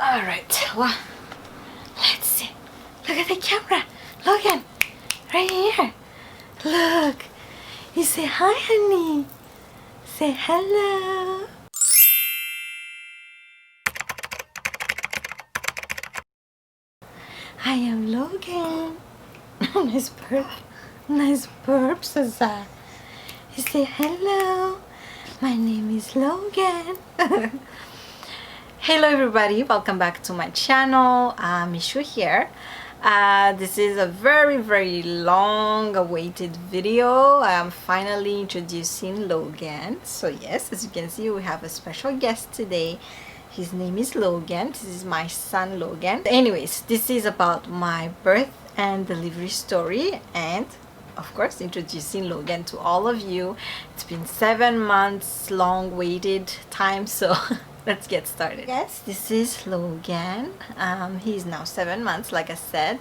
All right, well, let's see. Look at the camera. Logan, right here. Look. You say hi, honey. Say hello. I am Logan. Nice burp. Nice burp, Sasa. You say hello. My name is Logan. Hello everybody, welcome back to my channel. Michou here. This is a very long awaited video. I'm finally introducing Logan. So yes, as you can see, we have a special guest today. His name is Logan. This is my son Logan. Anyways, this is about my birth and delivery story, and of course introducing Logan to all of you. It's been 7 months long waited time, so let's get started. Yes, this is Logan. He's now 7 months, like I said.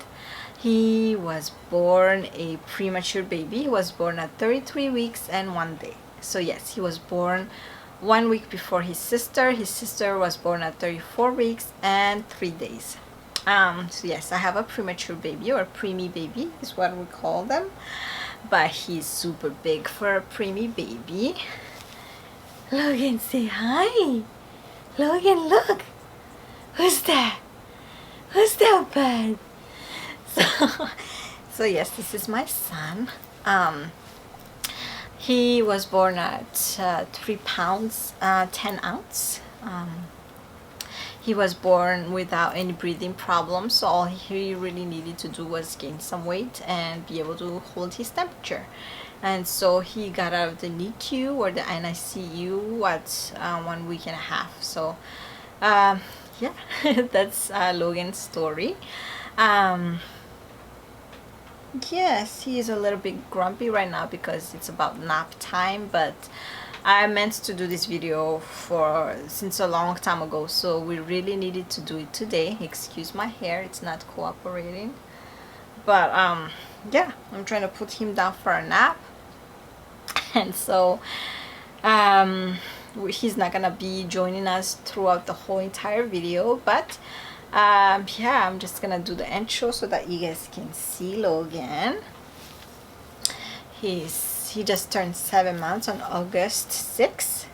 He was born a premature baby. He was born at 33 weeks and 1 day. So yes, he was born 1 week before his sister. His sister was born at 34 weeks and 3 days. So yes, I have a premature baby, or preemie baby is what we call them. But he's super big for a preemie baby. Logan, say hi. Logan, look. Who's that? Who's that bud? So yes, this is my son. He was born at 3 pounds 10 ounce. He was born without any breathing problems, so all he really needed to do was gain some weight and be able to hold his temperature. And so he got out of the NICU, or the NICU, at 1 week and a half. So yeah, that's Logan's story. Yes, he is a little bit grumpy right now because it's about nap time, but I meant to do this video since a long time ago, so we really needed to do it today. Excuse my hair, it's not cooperating. But yeah, I'm trying to put him down for a nap. And so he's not gonna be joining us throughout the whole entire video, but yeah, I'm just gonna do the intro so that you guys can see Logan. He just turned 7 months on August 6th.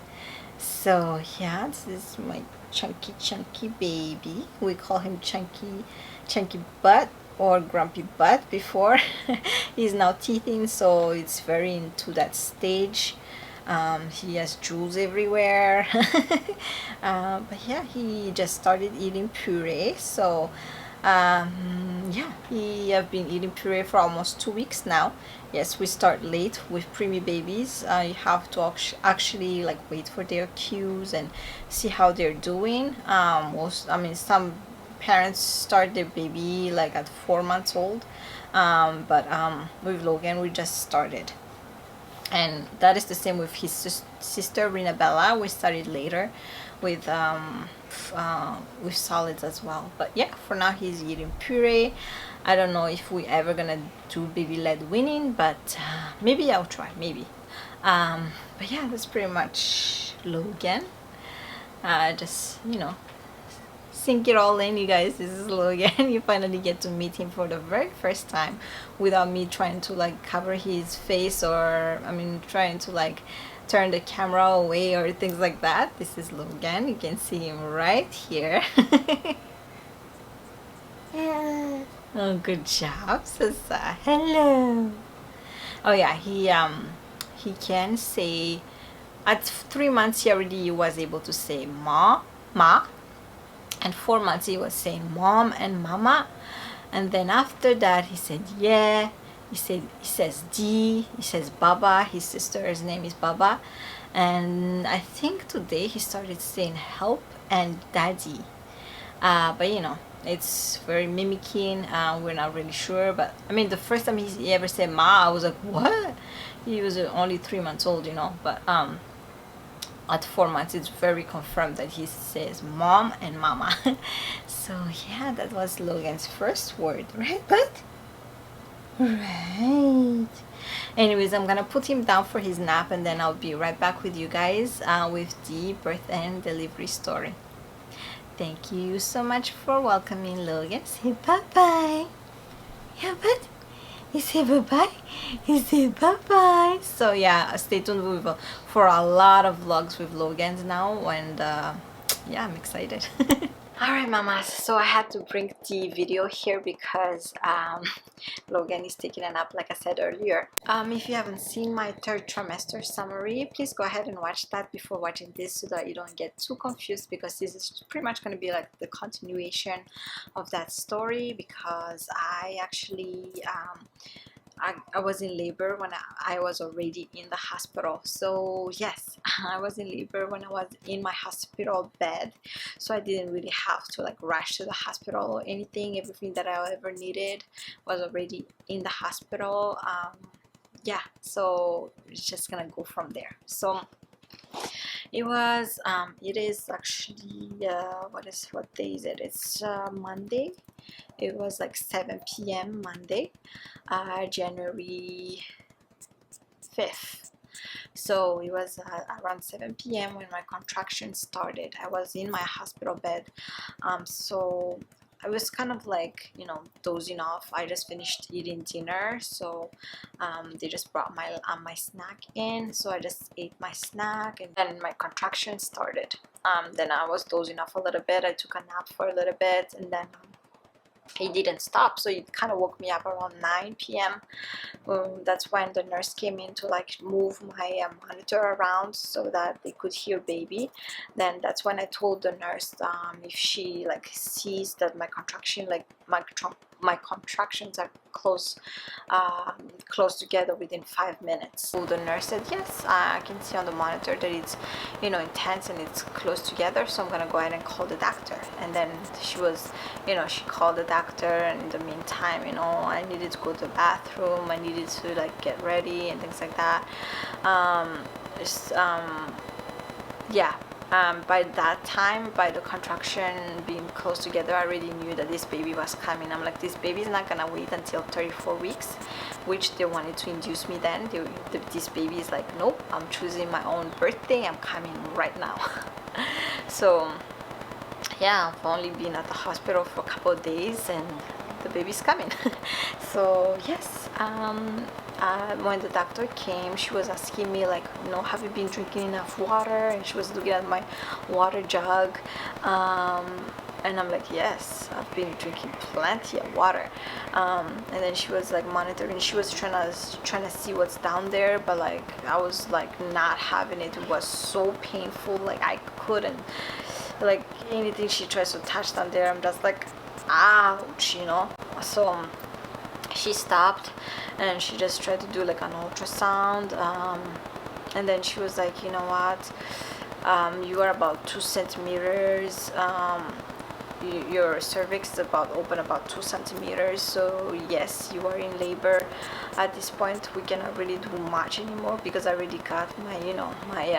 So yeah, this is my chunky baby. We call him chunky butt or grumpy butt before. He's now teething, so it's very into that stage. He has jewels everywhere. But yeah, he just started eating puree, so yeah, he have been eating puree for almost 2 weeks now. Yes, we start late with preemie babies. You have to actually like wait for their cues and see how they're doing. Some parents start their baby like at 4 months old, but with Logan we just started. And that is the same with his sister Rinabella. We started later with solids as well. But yeah, for now he's eating puree. I don't know if we ever gonna do baby-led weaning, but maybe I'll try, maybe. But yeah, that's pretty much Logan. Just, you know, sink it all in, you guys. This is Logan. You finally get to meet him for the very first time without me trying to like cover his face, or trying to like turn the camera away or things like that. This is Logan. You can see him right here. Oh, good job, Sasa. Hello. Oh yeah, he can say, at 3 months he already was able to say ma, and 4 months he was saying mom and mama, and then after that he said yeah, he says D, he says baba. His sister's name is Baba, and I think today he started saying help and daddy. But you know, it's very mimicking. We're not really sure, but the first time he ever said ma, I was like, what? He was only 3 months old, you know. But at 4 months it's very confirmed that he says mom and mama. So yeah, that was Logan's first word, right bud? Right. Anyways, I'm gonna put him down for his nap, and then I'll be right back with you guys with the birth and delivery story. Thank you so much for welcoming Logan. Say bye-bye. Yeah, but you say bye-bye. You say bye-bye. So yeah, stay tuned for a lot of vlogs with Logan's now, and yeah, I'm excited. Alright, mamas, so I had to bring the video here because Logan is taking a nap, like I said earlier. If you haven't seen my third trimester summary, please go ahead and watch that before watching this so that you don't get too confused, because this is pretty much going to be like the continuation of that story, because I actually I was in labor when I was already in the hospital. So yes, I was in labor when I was in my hospital bed, so I didn't really have to like rush to the hospital or anything. Everything that I ever needed was already in the hospital. Yeah, so it's just gonna go from there. So it is actually what day is it? It's Monday. It was like 7 p.m. Monday, January 5th. So it was around 7 p.m. when my contractions started. I was in my hospital bed, so I was kind of like, you know, dozing off. I just finished eating dinner, so they just brought my snack in, so I just ate my snack, and then my contractions started. Then I was dozing off a little bit. I took a nap for a little bit, and then it didn't stop, so it kind of woke me up around 9 p.m. That's when the nurse came in to like move my monitor around so that they could hear baby. Then that's when I told the nurse if she like sees that my contractions are close together within 5 minutes. So the nurse said, yes, I can see on the monitor that it's, you know, intense and it's close together, so I'm gonna go ahead and call the doctor. And then she was, you know, she called the doctor, and in the meantime, you know, I needed to go to the bathroom, I needed to like get ready and things like that. Yeah, by that time, by the contraction being close together, I already knew that this baby was coming. I'm like, this baby is not gonna wait until 34 weeks, which they wanted to induce me then. This baby is like, nope, I'm choosing my own birthday, I'm coming right now. So yeah, I've only been at the hospital for a couple of days and the baby's coming. So yes, when the doctor came, she was asking me like, you know, have you been drinking enough water? And she was looking at my water jug, and I'm like, yes, I've been drinking plenty of water. And then she was like monitoring. She was trying to see what's down there, but like I was like not having it. It was so painful. Like I couldn't, like anything she tries to touch down there, I'm just like, ouch, you know. So she stopped and she just tried to do like an ultrasound, and then she was like, you know what, you are about 2 centimeters, your cervix is open about 2 centimeters, so yes, you are in labor. At this point we cannot really do much anymore, because I already got my, you know, my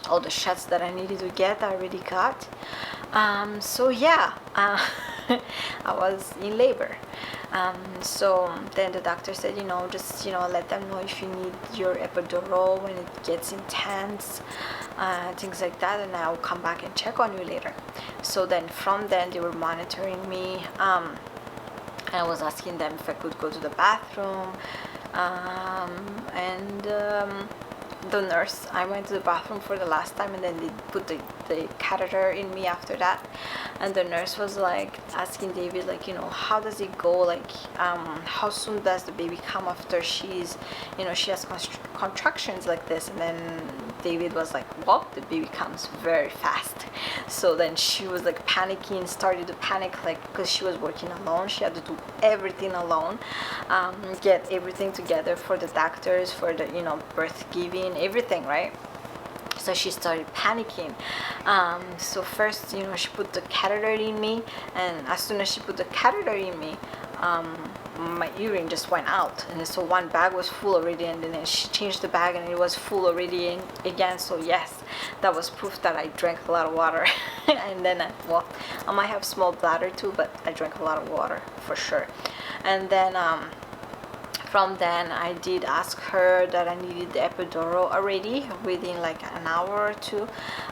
all the shots that I needed to get, I already got. So yeah, I was in labor. So then the doctor said, you know, just, you know, let them know if you need your epidural when it gets intense, things like that, and I'll come back and check on you later. So then from then they were monitoring me. I was asking them if I could go to the bathroom, the nurse, I went to the bathroom for the last time, and then they put the catheter in me after that. And the nurse was like asking David, like, you know, how does it go, like how soon does the baby come after she's, you know, she has contractions like this? And then David was like, well, the baby comes very fast. So then she was like panicking, started to panic, like, because she was working alone, she had to do everything alone, get everything together for the doctors, for the, you know, birth giving, everything, right? So she started panicking. So first, you know, she put the catheter in me, and as soon as she put the catheter in me, my urine just went out, and so one bag was full already, and then she changed the bag and it was full already again. So yes, that was proof that I drank a lot of water. And then well, I might have small bladder too, but I drank a lot of water for sure. And then From then I did ask her that I needed the epidural already within like an hour or two.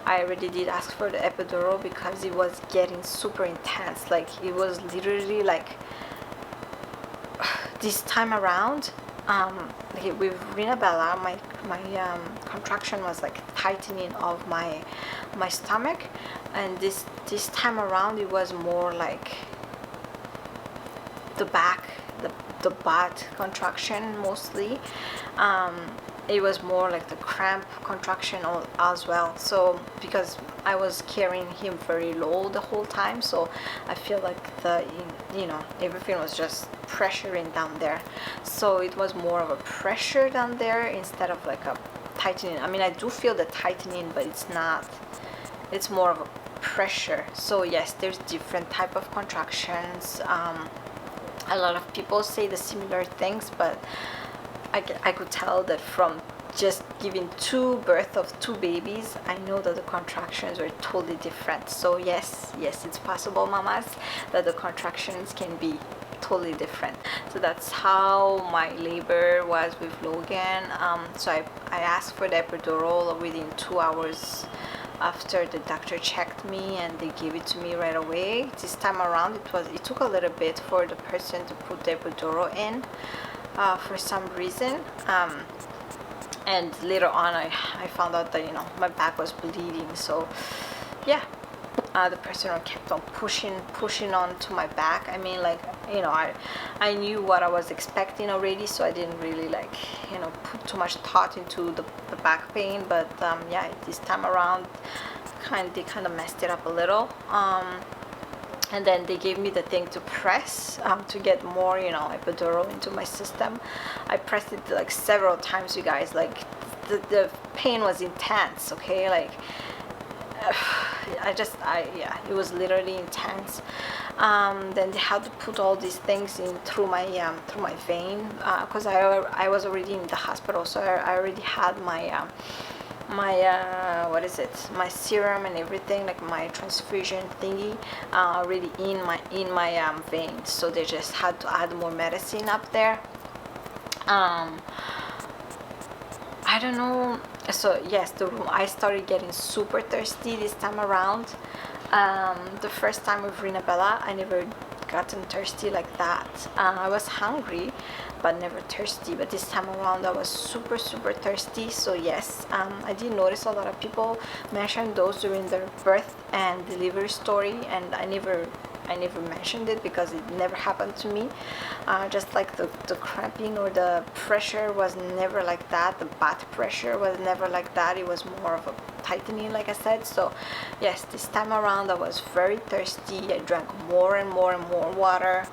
I already did ask for the epidural because it was getting super intense. Like it was literally like this time around, like with Rinabella, my contraction was like tightening of my stomach, and this time around it was more like the back, the butt contraction mostly. It was more like the cramp contraction as well. So because I was carrying him very low the whole time, so I feel like everything was just pressuring down there. So it was more of a pressure down there instead of like a tightening. I mean, I do feel the tightening, but it's not. It's more of a pressure. So yes, there's different type of contractions. A lot of people say the similar things, but I could tell that from just giving birth of two babies, I know that the contractions were totally different. So yes, it's possible, mamas, that the contractions can be totally different. So that's how my labor was with Logan. So I asked for the epidural within 2 hours after the doctor checked me, and they gave it to me right away. This time around it took a little bit for the person to put the epidural in for some reason, and later on I found out that my back was bleeding. So yeah, the person kept on pushing on to my back. I mean, like, I knew what I was expecting already, so I didn't really put too much thought into the back pain. But yeah, this time around they kind of messed it up a little. And then they gave me the thing to press to get more epidural into my system. I pressed it like several times, you guys. Like the pain was intense, okay? Like it was literally intense. Then they had to put all these things in through my vein, because I was already in the hospital, so I already had my my serum and everything, like my transfusion thingy, already in my veins. So they just had to add more medicine up there. I don't know. So yes, I started getting super thirsty this time around. The first time with Rinabella, I never gotten thirsty like that. I was hungry, but never thirsty. But this time around, I was super thirsty. So yes, I did notice a lot of people mention those during their birth and delivery story, and I never mentioned it because it never happened to me. Just like the cramping or the pressure was never like that. The butt pressure was never like that. It was more of a tightening, like I said. So yes, this time around I was very thirsty. I drank more and more water.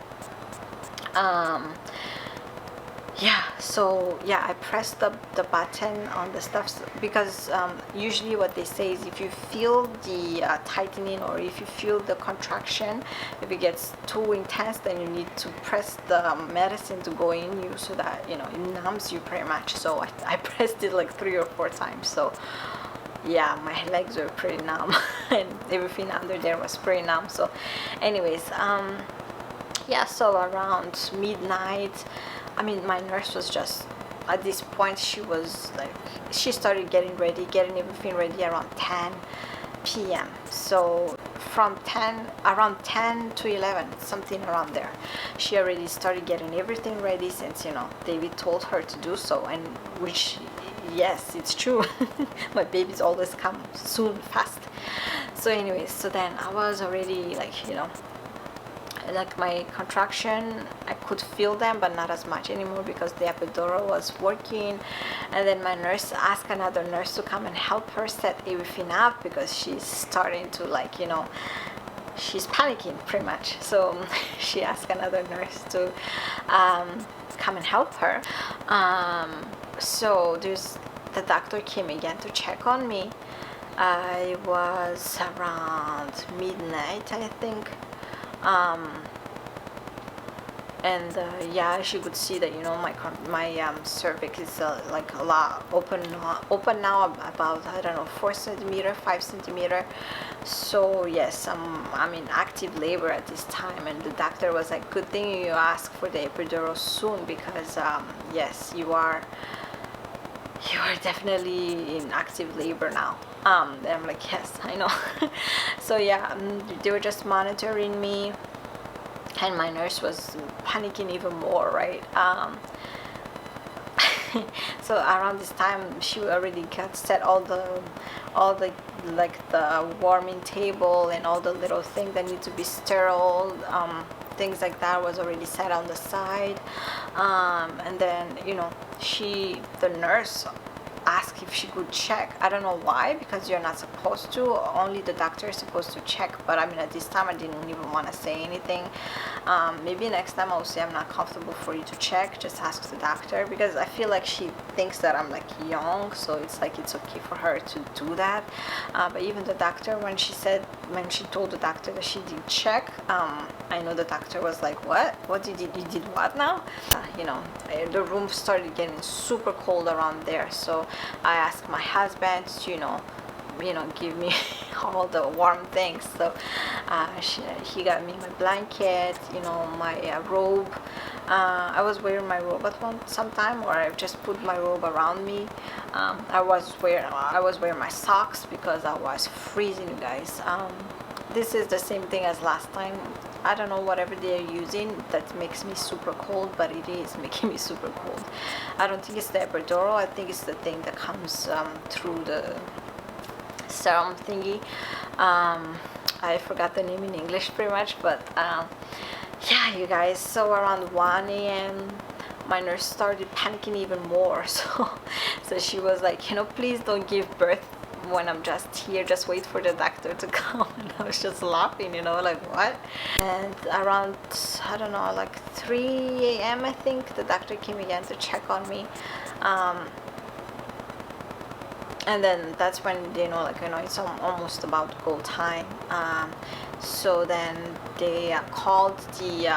Yeah, so yeah, I pressed the button on the stuff because usually what they say is if you feel the tightening, or if you feel the contraction, if it gets too intense, then you need to press the medicine to go in you, so that it numbs you pretty much. So I pressed it like 3 or 4 times. So yeah, my legs were pretty numb and everything under there was pretty numb. So anyways, yeah, so around midnight, I mean, my nurse was just, at this point, she was like, she started getting everything ready around 10 p.m. So from around 10 to 11, something around there, she already started getting everything ready, since David told her to do so, and which, yes, it's true. My babies always come soon, fast. So anyways, so then I was already like my contraction, I could feel them, but not as much anymore because the epidural was working. And then my nurse asked another nurse to come and help her set everything up, because she's starting to she's panicking pretty much. So she asked another nurse to come and help her. So the doctor came again to check on me. I was around midnight, I think. and yeah, she could see that, you know, my cervix is like a lot open now, about, I don't know, 4 centimeter, 5 centimeter. So yes, I'm in active labor at this time, and the doctor was like, good thing you ask for the epidural soon, because yes, you are definitely in active labor now. And I'm like, yes, I know. So yeah, they were just monitoring me, and my nurse was panicking even more, right? So around this time, she already got set all the like the warming table and all the little things that need to be sterile, things like that was already set on the side. And then, you know, the nurse asked if she could check. I don't know why, because you're not supposed to, only the doctor is supposed to check. But I mean, at this time I didn't even want to say anything. Maybe next time I'll say I'm not comfortable for you to check, just ask the doctor, because I feel like she thinks that I'm like young, so it's like it's okay for her to do that. But even the doctor, when she told the doctor that she did check, I know the doctor was like, what did you did what now? You know, the room started getting super cold around there, so I asked my husband to, you know, give me all the warm things. So he got me my blanket, you know, my robe. I was wearing my robe at some time, or I just put my robe around me. I was wearing my socks because I was freezing, you guys. This is the same thing as last time. I don't know whatever they're using that makes me super cold, but it is making me super cold. I don't think it's the epidural. I think it's the thing that comes through the serum thingy. I forgot the name in English pretty much, but yeah, you guys. So around 1 a.m. my nurse started panicking even more. So she was like, you know, please don't give birth when I'm just here, just wait for the doctor to come. And I was just laughing, you know, like, what? And around, I don't know, like 3 a.m. I think, the doctor came again to check on me. And then that's when, you know, like, you know, it's almost about to go time. So then they called the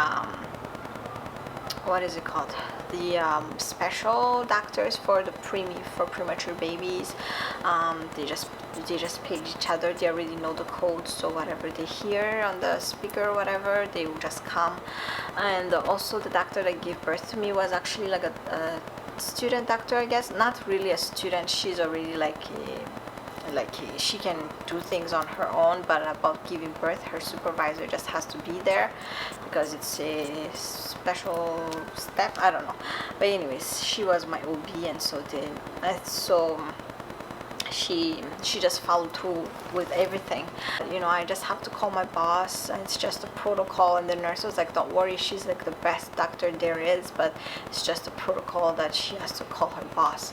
what is it called, the special doctors for the PREEMIE, for premature babies. They just page each other. They already know the code, so whatever they hear on the speaker or whatever, they will just come. And also the doctor that gave birth to me was actually like a student doctor, I guess. Not really a student, she's already like she can do things on her own, but about giving birth, her supervisor just has to be there because it's a special step. I don't know, but anyways, she was my OB, and so she just followed through with everything. You know, I just have to call my boss, and it's just a protocol. And the nurse was like, don't worry, she's like the best doctor there is, but it's just a protocol that she has to call her boss.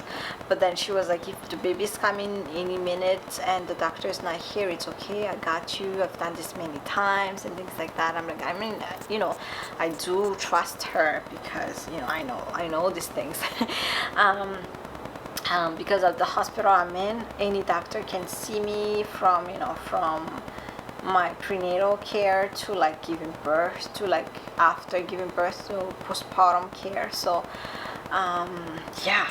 But then she was like, if the baby's coming any minute and the doctor is not here, it's okay, I got you, I've done this many times and things like that. I'm like, I mean, you know, I do trust her because, you know, I know these things. Because of the hospital I'm in, any doctor can see me from, you know, from my prenatal care to like giving birth to like after giving birth to postpartum care. So yeah,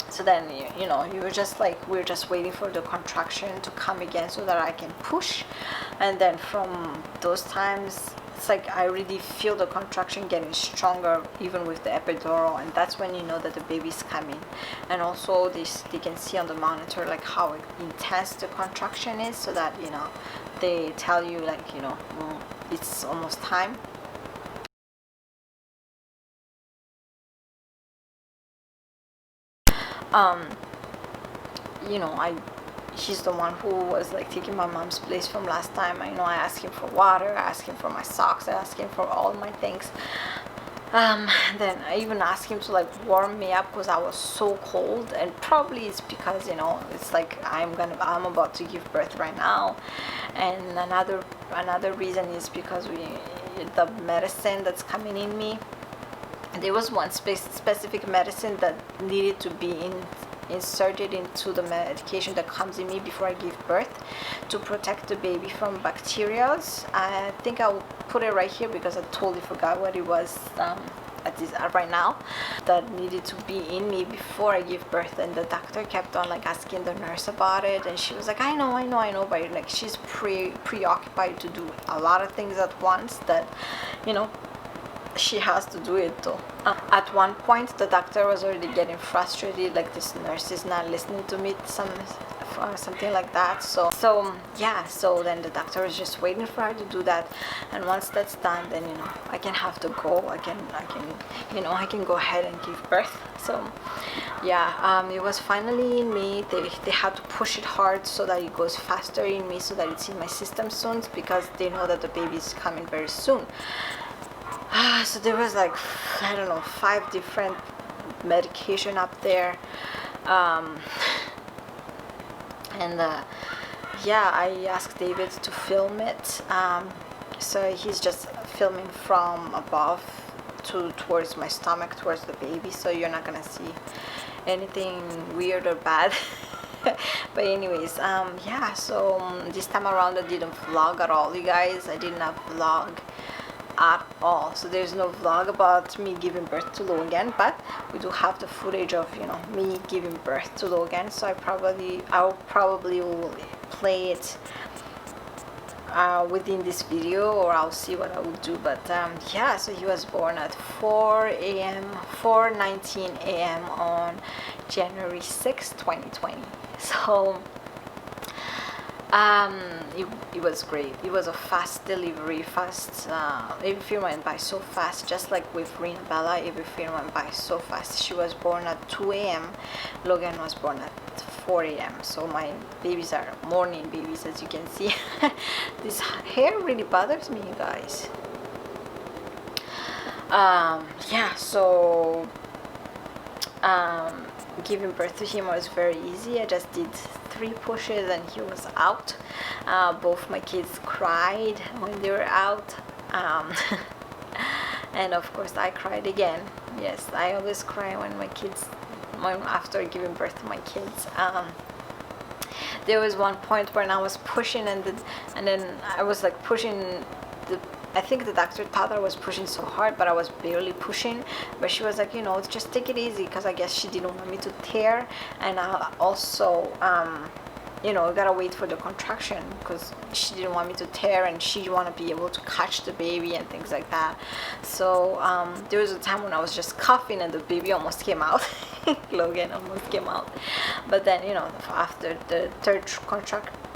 so then, you know, you were just like, we're just waiting for the contraction to come again so that I can push. And then from those times, it's like I really feel the contraction getting stronger even with the epidural, and that's when you know that the baby's coming. And also they can see on the monitor like how intense the contraction is, so that, you know, they tell you like, you know, it's almost time. You know, he's the one who was like taking my mom's place from last time. I know I asked him for water, I asked him for my socks, I asked him for all my things. Then I even asked him to like warm me up because I was so cold, and probably it's because, you know, it's like I'm about to give birth right now. And another reason is because the medicine that's coming in me, there was one specific medicine that needed to be inserted into the medication that comes in me before I give birth to protect the baby from bacteria. I think I'll put it right here because I totally forgot what it was right now, that needed to be in me before I give birth. And the doctor kept on like asking the nurse about it, and she was like, I know, but like she's preoccupied to do a lot of things at once that, you know, she has to do it though. At one point the doctor was already getting frustrated, like this nurse is not listening to me, something like that. So then the doctor was just waiting for her to do that, and once that's done, then, you know, I can have to go. I can go ahead and give birth. So yeah, it was finally in me. They had to push it hard so that it goes faster in me, so that it's in my system soon, because they know that the baby is coming very soon. So there was like, I don't know, 5 different medication up there, and yeah, I asked David to film it, so he's just filming from above towards my stomach, towards the baby, so you're not gonna see anything weird or bad. But anyways, yeah, so this time around I didn't vlog at all, you guys. I did not vlog at all, so there's no vlog about me giving birth to Logan, but we do have the footage of, you know, me giving birth to Logan. So I'll probably will play it within this video, or I'll see what I will do. But yeah, so he was born at 4:19 a.m. on January 6, 2020. So it was great. It was a fast delivery, everything went by so fast, just like with Rena Bella. Everything went by so fast. She was born at 2 a.m. Logan was born at 4 a.m. so my babies are morning babies, as you can see. This hair really bothers me, you guys. Yeah, so giving birth to him was very easy. I just did 3 pushes and he was out. Both my kids cried when they were out, and of course I cried again. Yes, I always cry after giving birth to my kids. There was one point when I was pushing, and then I was like pushing I think the doctor thought I was pushing so hard, but I was barely pushing. But she was like, you know, just take it easy, because I guess she didn't want me to tear. And also, you know, gotta wait for the contraction, because she didn't want me to tear, and she want to be able to catch the baby and things like that. So there was a time when I was just coughing and the baby almost came out. Logan almost came out. But then, you know, after the third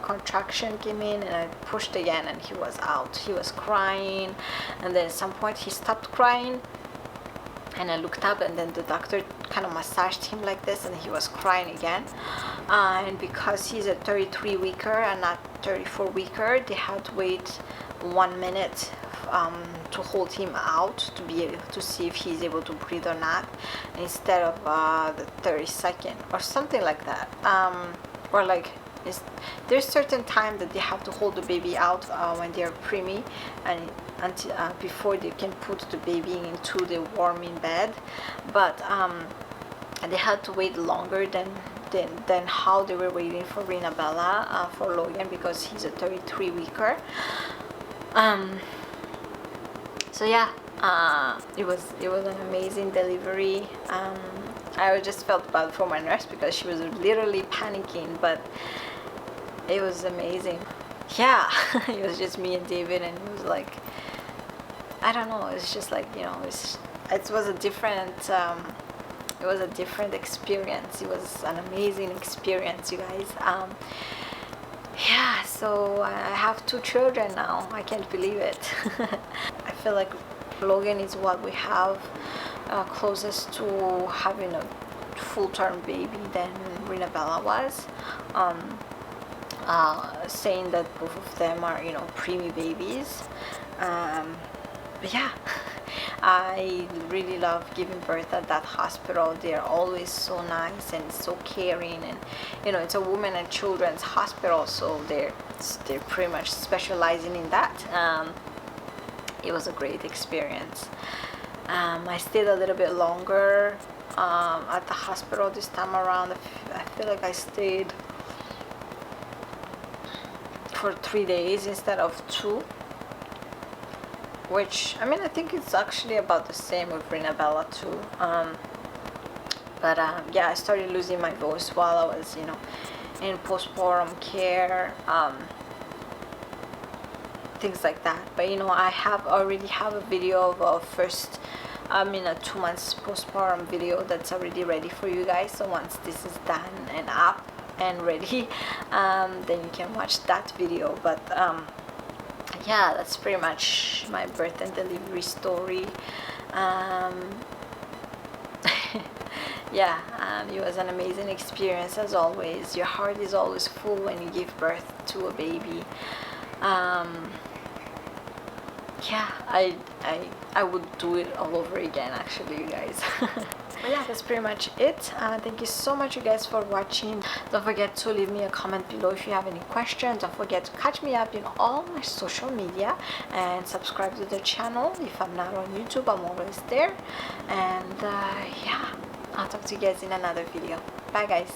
contraction came in, and I pushed again, and he was out. He was crying, and then at some point he stopped crying, and I looked up, and then the doctor kind of massaged him like this, and he was crying again. And because he's a 33 weeker and not 34 weeker, they had to wait 1 minute to hold him out to be able to see if he's able to breathe or not, instead of the 30-second or something like that. Or like, there's certain time that they have to hold the baby out when they're preemie, and until before they can put the baby into the warming bed. But they had to wait longer than how they were waiting for Rena Bella for Logan, because he's a 33 weeker. So yeah, it was an amazing delivery. I just felt bad for my nurse because she was literally panicking, but it was amazing. Yeah, it was just me and David, and it was like, I don't know, it's just like, you know, it was a different experience. It was an amazing experience, you guys. Yeah, so I have 2 children now. I can't believe it. I feel like Logan is what we have closest to having a full-term baby than Rena Bella was. Saying that both of them are, you know, preemie babies. But yeah, I really love giving birth at that hospital. They're always so nice and so caring, and you know, it's a women and children's hospital, so they're pretty much specializing in that. It was a great experience. I stayed a little bit longer at the hospital this time around. I feel like I stayed for 3 days instead of 2, which, I mean, I think it's actually about the same with Bella too. But yeah, I started losing my voice while I was, you know, in postpartum care, things like that. But you know, I already have a video of a first, a 2 months postpartum video that's already ready for you guys. So once this is done and up and ready, then you can watch that video. But yeah, that's pretty much my birth and delivery story. Yeah, it was an amazing experience as always. Your heart is always full when you give birth to a baby. Yeah, I would do it all over again, actually, you guys. But yeah, that's pretty much it. Thank you so much, you guys, for watching. Don't forget to leave me a comment below if you have any questions. Don't forget to catch me up in all my social media and subscribe to the channel. If I'm not on YouTube, I'm always there. And yeah, I'll talk to you guys in another video. Bye, guys.